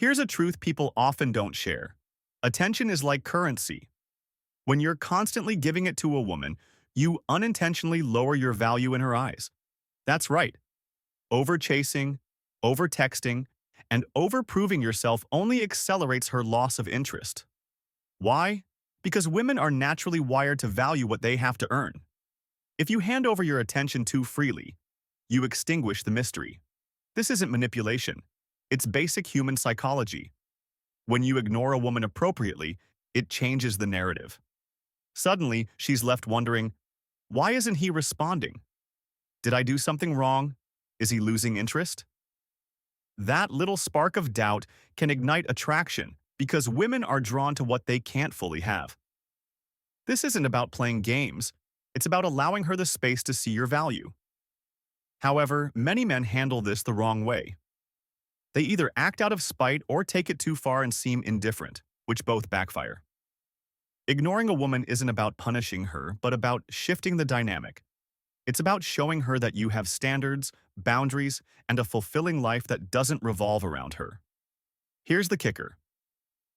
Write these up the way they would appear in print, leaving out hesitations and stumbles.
Here's a truth people often don't share. Attention is like currency. When you're constantly giving it to a woman, you unintentionally lower your value in her eyes. That's right. Over-chasing, over-texting, and over-proving yourself only accelerates her loss of interest. Why? Because women are naturally wired to value what they have to earn. If you hand over your attention too freely, you extinguish the mystery. This isn't manipulation. It's basic human psychology. When you ignore a woman appropriately, it changes the narrative. Suddenly, she's left wondering, why isn't he responding? Did I do something wrong? Is he losing interest? That little spark of doubt can ignite attraction because women are drawn to what they can't fully have. This isn't about playing games. It's about allowing her the space to see your value. However, many men handle this the wrong way. They either act out of spite or take it too far and seem indifferent, which both backfire. Ignoring a woman isn't about punishing her, but about shifting the dynamic. It's about showing her that you have standards, boundaries, and a fulfilling life that doesn't revolve around her. Here's the kicker.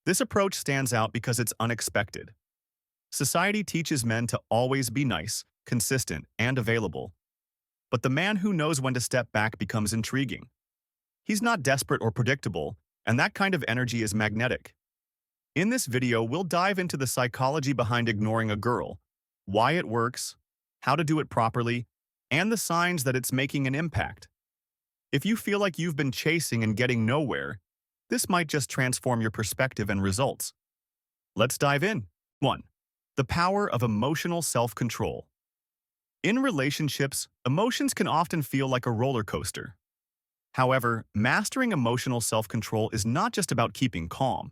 This approach stands out because it's unexpected. Society teaches men to always be nice, consistent, and available. But the man who knows when to step back becomes intriguing. He's not desperate or predictable, and that kind of energy is magnetic. In this video, we'll dive into the psychology behind ignoring a girl, why it works, how to do it properly, and the signs that it's making an impact. If you feel like you've been chasing and getting nowhere, this might just transform your perspective and results. Let's dive in. 1. The power of emotional self-control. In relationships, emotions can often feel like a roller coaster. However, mastering emotional self-control is not just about keeping calm.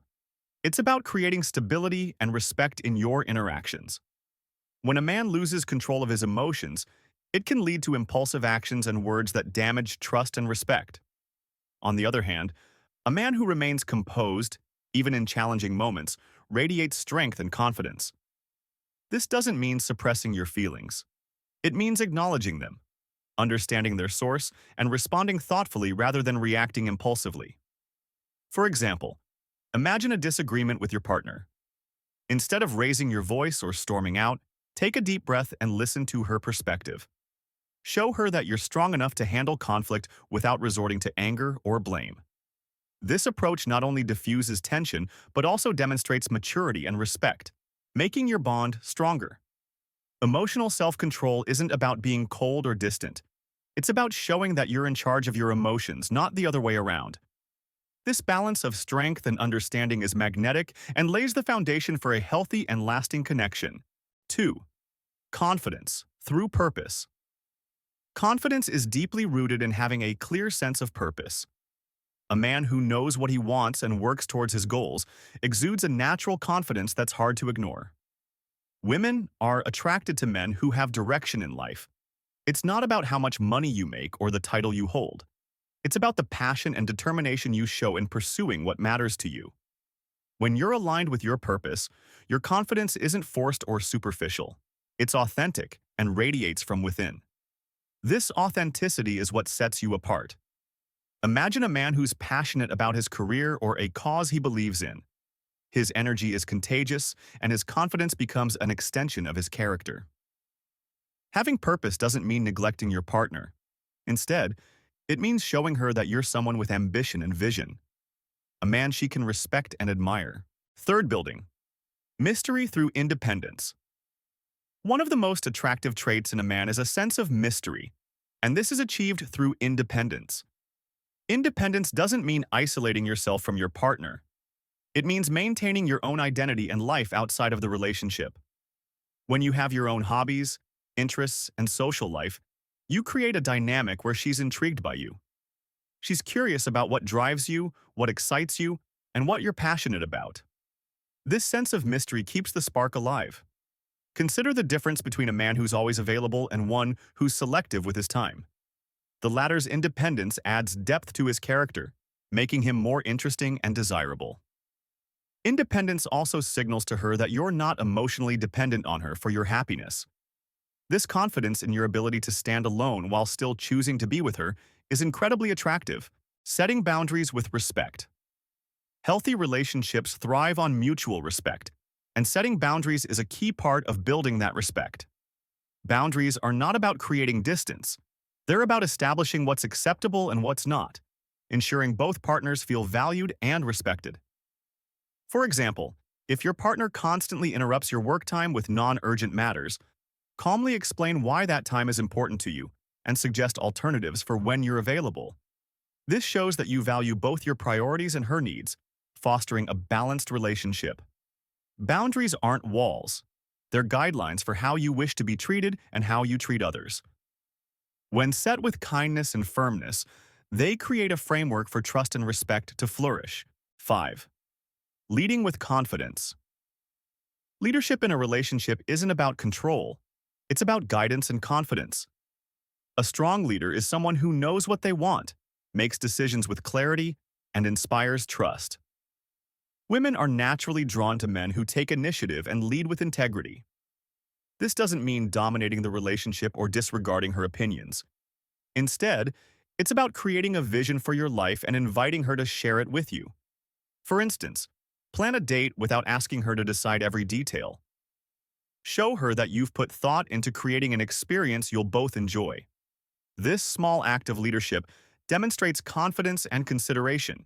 It's about creating stability and respect in your interactions. When a man loses control of his emotions, it can lead to impulsive actions and words that damage trust and respect. On the other hand, a man who remains composed, even in challenging moments, radiates strength and confidence. This doesn't mean suppressing your feelings. It means acknowledging them, understanding their source, and responding thoughtfully rather than reacting impulsively. For example, imagine a disagreement with your partner. Instead of raising your voice or storming out, take a deep breath and listen to her perspective. Show her that you're strong enough to handle conflict without resorting to anger or blame. This approach not only diffuses tension, but also demonstrates maturity and respect, making your bond stronger. Emotional self-control isn't about being cold or distant. It's about showing that you're in charge of your emotions, not the other way around. This balance of strength and understanding is magnetic and lays the foundation for a healthy and lasting connection. 2. Confidence through purpose. Confidence is deeply rooted in having a clear sense of purpose. A man who knows what he wants and works towards his goals exudes a natural confidence that's hard to ignore. Women are attracted to men who have direction in life. It's not about how much money you make or the title you hold. It's about the passion and determination you show in pursuing what matters to you. When you're aligned with your purpose, your confidence isn't forced or superficial. It's authentic and radiates from within. This authenticity is what sets you apart. Imagine a man who's passionate about his career or a cause he believes in. His energy is contagious, and his confidence becomes an extension of his character. Having purpose doesn't mean neglecting your partner. Instead, it means showing her that you're someone with ambition and vision, a man she can respect and admire. 3. Building mystery through independence. One of the most attractive traits in a man is a sense of mystery, and this is achieved through independence. Independence doesn't mean isolating yourself from your partner. It means maintaining your own identity and life outside of the relationship. When you have your own hobbies, interests, and social life, you create a dynamic where she's intrigued by you. She's curious about what drives you, what excites you, and what you're passionate about. This sense of mystery keeps the spark alive. Consider the difference between a man who's always available and one who's selective with his time. The latter's independence adds depth to his character, making him more interesting and desirable. Independence also signals to her that you're not emotionally dependent on her for your happiness. This confidence in your ability to stand alone while still choosing to be with her is incredibly attractive, setting boundaries with respect. Healthy relationships thrive on mutual respect, and setting boundaries is a key part of building that respect. Boundaries are not about creating distance. They're about establishing what's acceptable and what's not, ensuring both partners feel valued and respected. For example, if your partner constantly interrupts your work time with non-urgent matters, calmly explain why that time is important to you and suggest alternatives for when you're available. This shows that you value both your priorities and her needs, fostering a balanced relationship. Boundaries aren't walls. They're guidelines for how you wish to be treated and how you treat others. When set with kindness and firmness, they create a framework for trust and respect to flourish. 5. Leading with confidence. Leadership in a relationship isn't about control. It's about guidance and confidence. A strong leader is someone who knows what they want, makes decisions with clarity, and inspires trust. Women are naturally drawn to men who take initiative and lead with integrity. This doesn't mean dominating the relationship or disregarding her opinions. Instead, it's about creating a vision for your life and inviting her to share it with you. For instance, plan a date without asking her to decide every detail. Show her that you've put thought into creating an experience you'll both enjoy. This small act of leadership demonstrates confidence and consideration,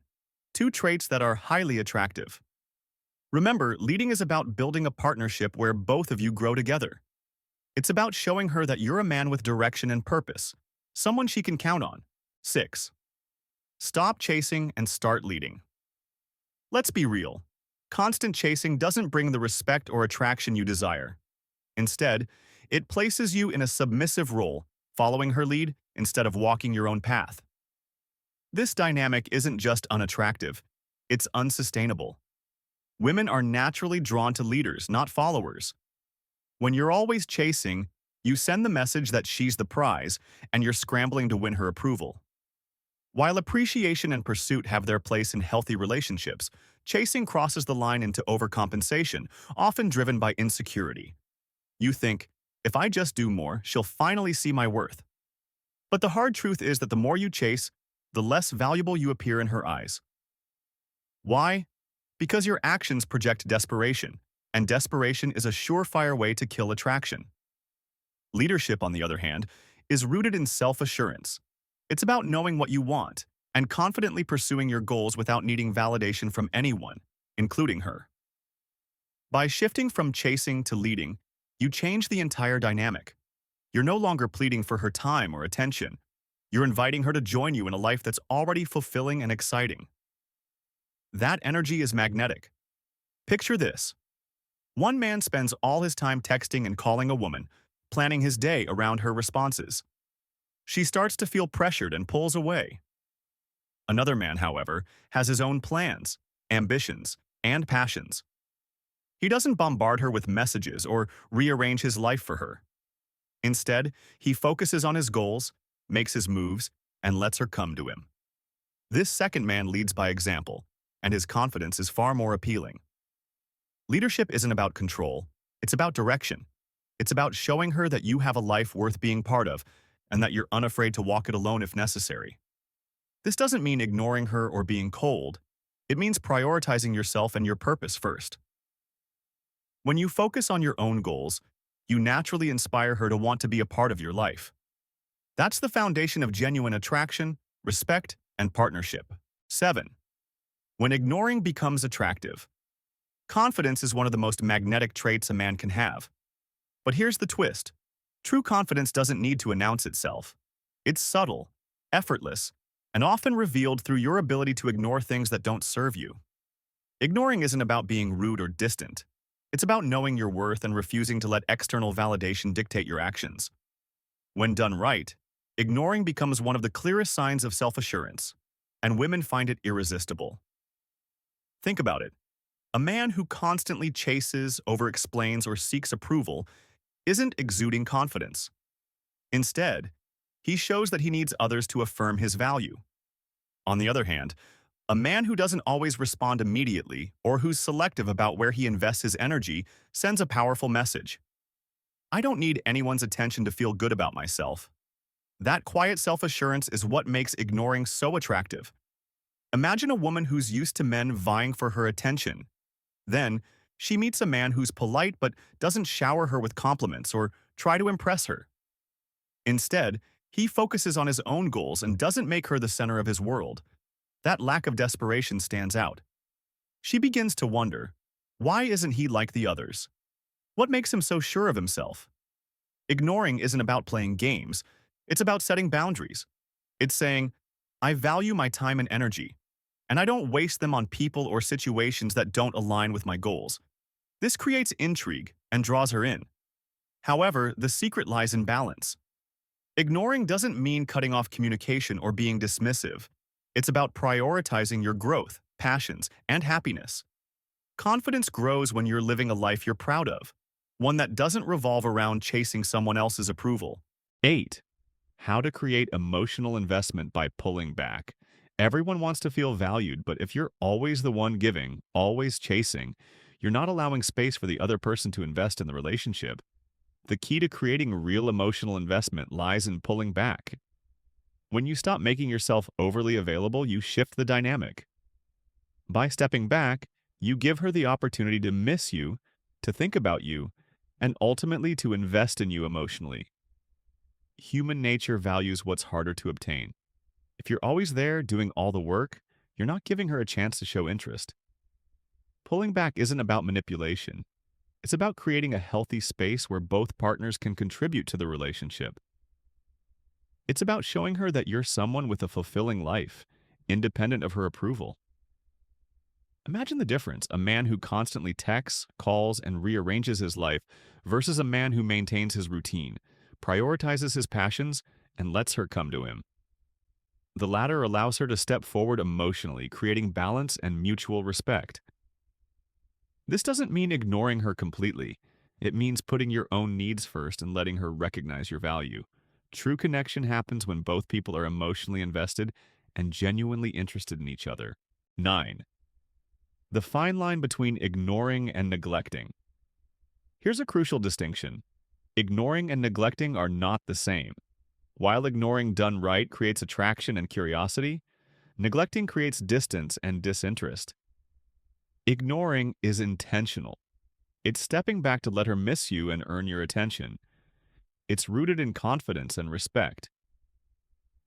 two traits that are highly attractive. Remember, leading is about building a partnership where both of you grow together. It's about showing her that you're a man with direction and purpose, someone she can count on. 6. Stop chasing and start leading. Let's be real. Constant chasing doesn't bring the respect or attraction you desire. Instead, it places you in a submissive role, following her lead instead of walking your own path. This dynamic isn't just unattractive, it's unsustainable. Women are naturally drawn to leaders, not followers. When you're always chasing, you send the message that she's the prize and you're scrambling to win her approval. While appreciation and pursuit have their place in healthy relationships, chasing crosses the line into overcompensation, often driven by insecurity. You think, if I just do more, she'll finally see my worth. But the hard truth is that the more you chase, the less valuable you appear in her eyes. Why? Because your actions project desperation, and desperation is a surefire way to kill attraction. Leadership, on the other hand, is rooted in self-assurance. It's about knowing what you want and confidently pursuing your goals without needing validation from anyone, including her. By shifting from chasing to leading, you change the entire dynamic. You're no longer pleading for her time or attention. You're inviting her to join you in a life that's already fulfilling and exciting. That energy is magnetic. Picture this. One man spends all his time texting and calling a woman, planning his day around her responses. She starts to feel pressured and pulls away. Another man, however, has his own plans, ambitions, and passions. He doesn't bombard her with messages or rearrange his life for her. Instead, he focuses on his goals, makes his moves, and lets her come to him. This second man leads by example, and his confidence is far more appealing. Leadership isn't about control, it's about direction. It's about showing her that you have a life worth being part of, and that you're unafraid to walk it alone if necessary. This doesn't mean ignoring her or being cold. It means prioritizing yourself and your purpose first. When you focus on your own goals, you naturally inspire her to want to be a part of your life. That's the foundation of genuine attraction, respect, and partnership. 7. When ignoring becomes attractive. Confidence is one of the most magnetic traits a man can have. But here's the twist. True confidence doesn't need to announce itself. It's subtle, effortless, and often revealed through your ability to ignore things that don't serve you. Ignoring isn't about being rude or distant. It's about knowing your worth and refusing to let external validation dictate your actions. When done right, ignoring becomes one of the clearest signs of self-assurance, and women find it irresistible. Think about it. A man who constantly chases, over-explains, or seeks approval isn't exuding confidence. Instead, he shows that he needs others to affirm his value. On the other hand, a man who doesn't always respond immediately or who's selective about where he invests his energy sends a powerful message. I don't need anyone's attention to feel good about myself. That quiet self-assurance is what makes ignoring so attractive. Imagine a woman who's used to men vying for her attention. Then, she meets a man who's polite but doesn't shower her with compliments or try to impress her. Instead, he focuses on his own goals and doesn't make her the center of his world. That lack of desperation stands out. She begins to wonder, why isn't he like the others? What makes him so sure of himself? Ignoring isn't about playing games. It's about setting boundaries. It's saying, I value my time and energy, and I don't waste them on people or situations that don't align with my goals. This creates intrigue and draws her in. However, the secret lies in balance. Ignoring doesn't mean cutting off communication or being dismissive. It's about prioritizing your growth, passions, and happiness. Confidence grows when you're living a life you're proud of, one that doesn't revolve around chasing someone else's approval. 8. How to create emotional investment by pulling back. Everyone wants to feel valued, but if you're always the one giving, always chasing, you're not allowing space for the other person to invest in the relationship. The key to creating real emotional investment lies in pulling back. When you stop making yourself overly available, you shift the dynamic. By stepping back, you give her the opportunity to miss you, to think about you, and ultimately to invest in you emotionally. Human nature values what's harder to obtain. If you're always there doing all the work, you're not giving her a chance to show interest. Pulling back isn't about manipulation. It's about creating a healthy space where both partners can contribute to the relationship. It's about showing her that you're someone with a fulfilling life, independent of her approval. Imagine the difference: a man who constantly texts, calls, and rearranges his life versus a man who maintains his routine, prioritizes his passions, and lets her come to him. The latter allows her to step forward emotionally, creating balance and mutual respect. This doesn't mean ignoring her completely. It means putting your own needs first and letting her recognize your value. True connection happens when both people are emotionally invested and genuinely interested in each other. 9. The fine line between ignoring and neglecting. Here's a crucial distinction. Ignoring and neglecting are not the same. While ignoring done right creates attraction and curiosity, neglecting creates distance and disinterest. Ignoring is intentional. It's stepping back to let her miss you and earn your attention. It's rooted in confidence and respect.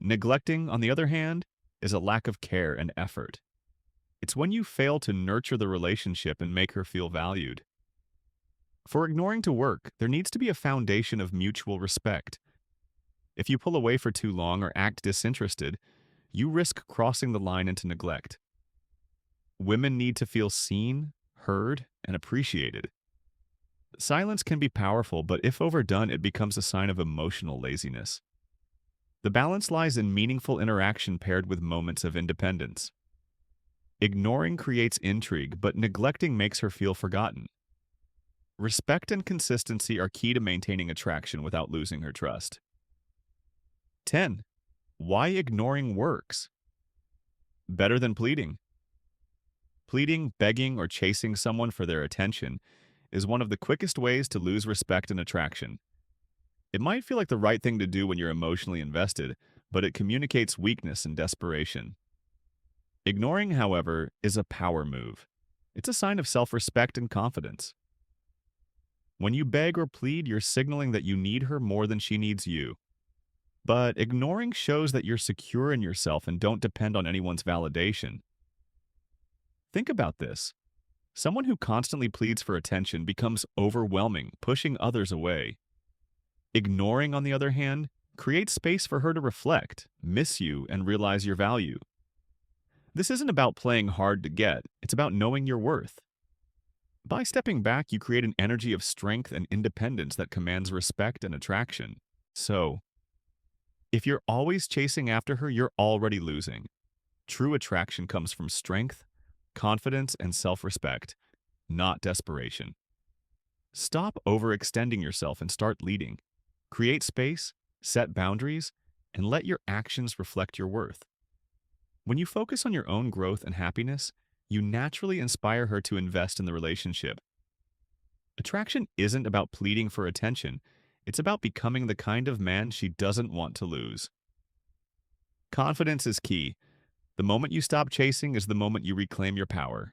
Neglecting, on the other hand, is a lack of care and effort. It's when you fail to nurture the relationship and make her feel valued. For ignoring to work, there needs to be a foundation of mutual respect. If you pull away for too long or act disinterested, you risk crossing the line into neglect. Women need to feel seen, heard, and appreciated. Silence can be powerful, but if overdone, it becomes a sign of emotional laziness. The balance lies in meaningful interaction paired with moments of independence. Ignoring creates intrigue, but neglecting makes her feel forgotten. Respect and consistency are key to maintaining attraction without losing her trust. 10. Why ignoring works. Better than pleading. Pleading, begging, or chasing someone for their attention is one of the quickest ways to lose respect and attraction. It might feel like the right thing to do when you're emotionally invested, but it communicates weakness and desperation. Ignoring, however, is a power move. It's a sign of self-respect and confidence. When you beg or plead, you're signaling that you need her more than she needs you. But ignoring shows that you're secure in yourself and don't depend on anyone's validation. Think about this. Someone who constantly pleads for attention becomes overwhelming, pushing others away. Ignoring, on the other hand, creates space for her to reflect, miss you, and realize your value. This isn't about playing hard to get, it's about knowing your worth. By stepping back, you create an energy of strength and independence that commands respect and attraction. So, if you're always chasing after her, you're already losing. True attraction comes from strength, confidence, and self-respect, not desperation. Stop overextending yourself and start leading. Create space, set boundaries, and let your actions reflect your worth. When you focus on your own growth and happiness, you naturally inspire her to invest in the relationship. Attraction isn't about pleading for attention, it's about becoming the kind of man she doesn't want to lose. Confidence is key. The moment you stop chasing is the moment you reclaim your power.